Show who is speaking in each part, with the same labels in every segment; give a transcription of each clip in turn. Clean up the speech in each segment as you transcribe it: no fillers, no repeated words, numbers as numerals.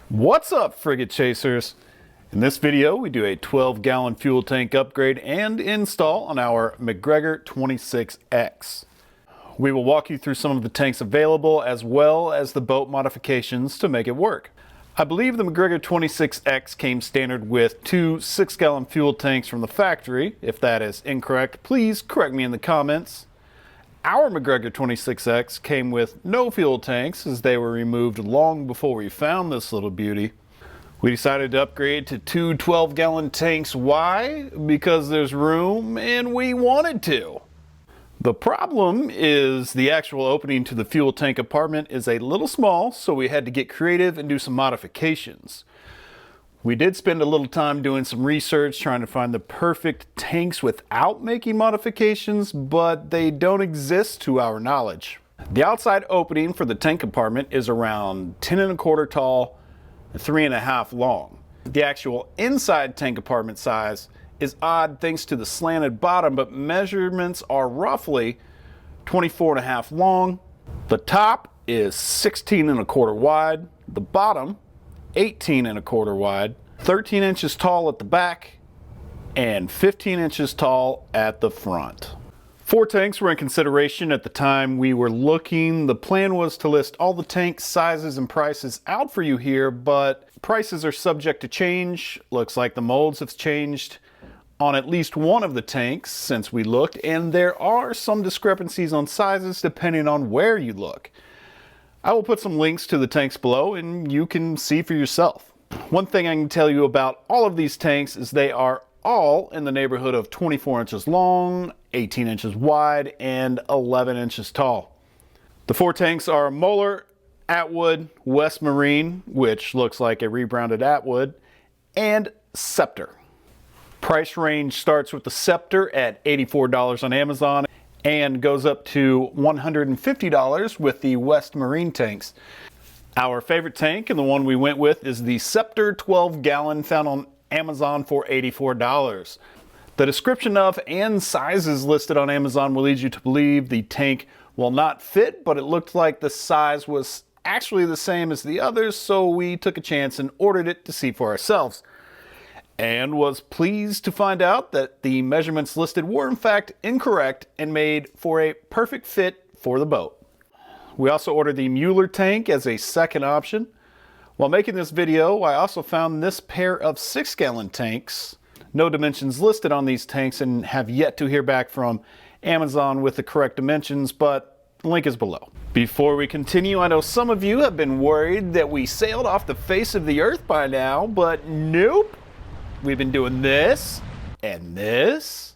Speaker 1: What's up, frigate chasers? In this video we do a 12-gallon fuel tank upgrade and install on our MacGregor 26x. We will walk you through some of the tanks available as well as the boat modifications to make it work. I believe the MacGregor 26x came standard with two 6-gallon fuel tanks from the factory. If that is incorrect, please correct me in the comments. Our MacGregor 26x came with no fuel tanks as they were removed long before we found this little beauty. We decided to upgrade to two 12-gallon tanks. Why? Because there's room and we wanted to. The problem is the actual opening to the fuel tank compartment is a little small, so we had to get creative and do some modifications. We did spend a little time doing some research trying to find the perfect tanks without making modifications, but they don't exist to our knowledge. The outside opening for the tank compartment is around 10 1/4 tall and 3 1/2 long. The actual inside tank compartment size is odd thanks to the slanted bottom, but measurements are roughly 24 1/2 long. The top is 16 1/4 wide, the bottom 18 1/4 wide, 13 inches tall at the back, and 15 inches tall at the front. 4 tanks were in consideration at the time we were looking. The plan was to list all the tank sizes and prices out for you here, but prices are subject to change. Looks like the molds have changed on at least one of the tanks since we looked, and there are some discrepancies on sizes depending on where you look. I will put some links to the tanks below and you can see for yourself. One thing I can tell you about all of these tanks is they are all in the neighborhood of 24 inches long, 18 inches wide, and 11 inches tall. The 4 tanks are Moeller, Attwood, West Marine, which looks like a rebranded Attwood, and Scepter. Price range starts with the Scepter at $84 on Amazon and goes up to $150 with the West Marine tanks. Our favorite tank and the one we went with is the Scepter 12-gallon found on Amazon for $84. The description of and sizes listed on Amazon will lead you to believe the tank will not fit, but it looked like the size was actually the same as the others, so we took a chance and ordered it to see for ourselves. And was pleased to find out that the measurements listed were in fact incorrect and made for a perfect fit for the boat. We also ordered the Moeller tank as a second option. While making this video, I also found this pair of 6-gallon tanks. No dimensions listed on these tanks and have yet to hear back from Amazon with the correct dimensions, but the link is below. Before we continue, I know some of you have been worried that we sailed off the face of the earth by now, but nope. We've been doing this, and this,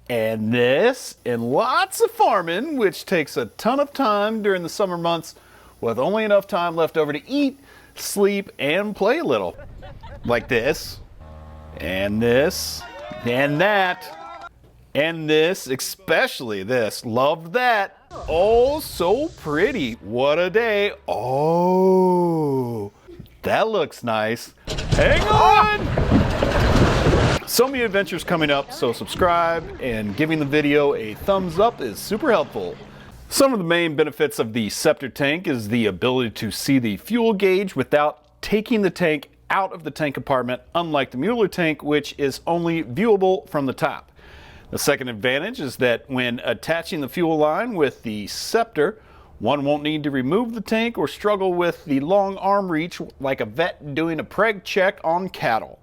Speaker 1: and this, and lots of farming, which takes a ton of time during the summer months with only enough time left over to eat, sleep, and play a little. Like this, and this, and that, and this, especially this. Loved that. Oh, so pretty. What a day. Oh, that looks nice. Hang on! So many adventures coming up, so subscribe and giving the video a thumbs up is super helpful. Some of the main benefits of the Scepter tank is the ability to see the fuel gauge without taking the tank out of the tank compartment, unlike the Moeller tank, which is only viewable from the top. The second advantage is that when attaching the fuel line with the Scepter, one won't need to remove the tank or struggle with the long arm reach like a vet doing a preg check on cattle.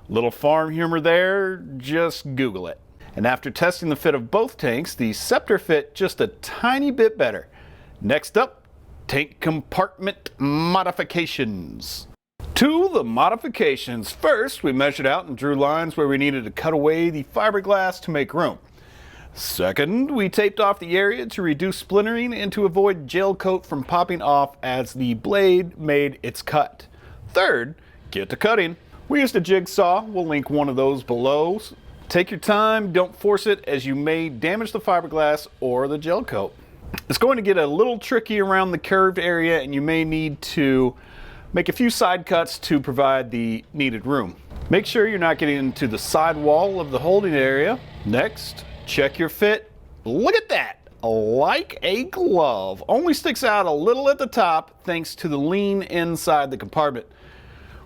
Speaker 1: Little farm humor there, just Google it. And after testing the fit of both tanks, the Scepter fit just a tiny bit better. Next up, tank compartment modifications. To the modifications. First, we measured out and drew lines where we needed to cut away the fiberglass to make room. Second, we taped off the area to reduce splintering and to avoid gel coat from popping off as the blade made its cut. Third, get to cutting. We used a jig saw. We'll link one of those below. Take your time, don't force it as you may damage the fiberglass or the gel coat. It's going to get a little tricky around the curved area and you may need to make a few side cuts to provide the needed room. Make sure you're not getting into the side wall of the holding area. Next, check your fit. Look at that! like a glove. Only sticks out a little at the top thanks to the lean inside the compartment.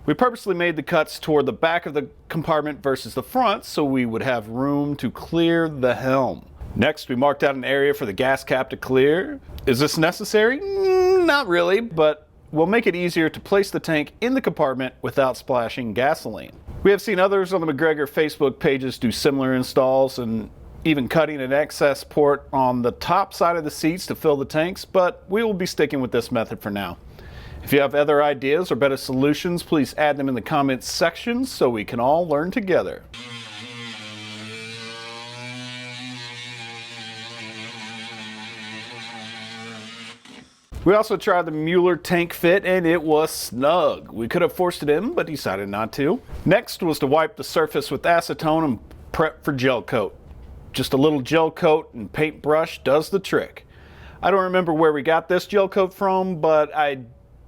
Speaker 1: We purposely made the cuts toward the back of the compartment versus the front so we would have room to clear the helm. Next, we marked out an area for the gas cap to clear. Is this necessary? Not really, but will make it easier to place the tank in the compartment without splashing gasoline. We have seen others on the MacGregor Facebook pages do similar installs and even cutting an excess port on the top side of the seats to fill the tanks, but we will be sticking with this method for now. If you have other ideas or better solutions, please add them in the comments section so we can all learn together. We also tried the Moeller tank fit and it was snug. We could have forced it in, but decided not to. Next was to wipe the surface with acetone and prep for gel coat. Just a little gel coat and paintbrush does the trick. I don't remember where we got this gel coat from, but I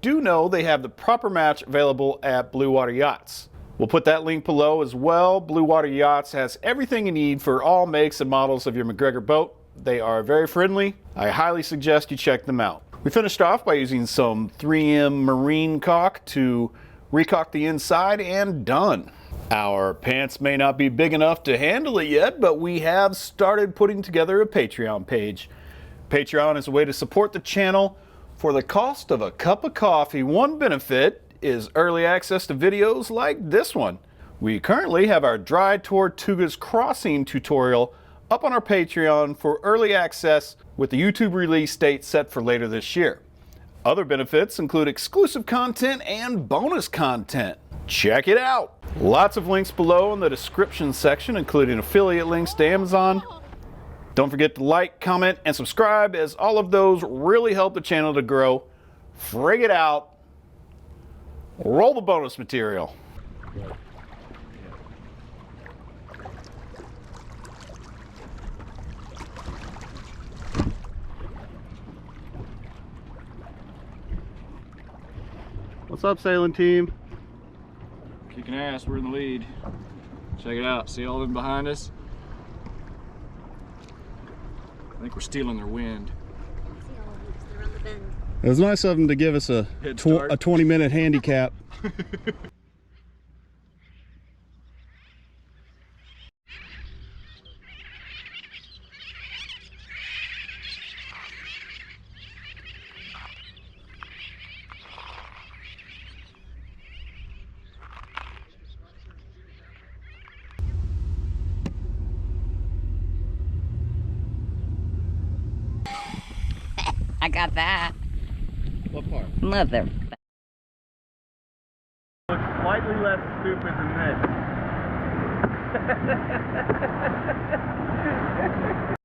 Speaker 1: do know they have the proper match available at Bluewater Yachts. We'll put that link below as well. Bluewater Yachts has everything you need for all makes and models of your MacGregor boat. They are very friendly. I highly suggest you check them out. We finished off by using some 3M Marine caulk to recaulk the inside and done. Our pants may not be big enough to handle it yet, but we have started putting together a Patreon page. Patreon is a way to support the channel for the cost of a cup of coffee. One benefit is early access to videos like this one. We currently have our Dry Tortugas Crossing tutorial up on our Patreon for early access with the YouTube release date set for later this year. Other benefits include exclusive content and bonus content. Check it out! Lots of links below in the description section, including affiliate links to Amazon. Don't forget to like, comment, and subscribe, as all of those really help the channel to grow. Frig it out. Roll the bonus material. What's up, sailing team?
Speaker 2: Kicking ass, we're in the lead. Check it out, see all of them behind us? I think we're stealing their wind.
Speaker 3: I see all of them because they're on the bend.
Speaker 1: It was nice of them to give us a 20-minute handicap.
Speaker 3: I got that.
Speaker 1: What part?
Speaker 3: Mother.
Speaker 1: Looks slightly less stupid than this.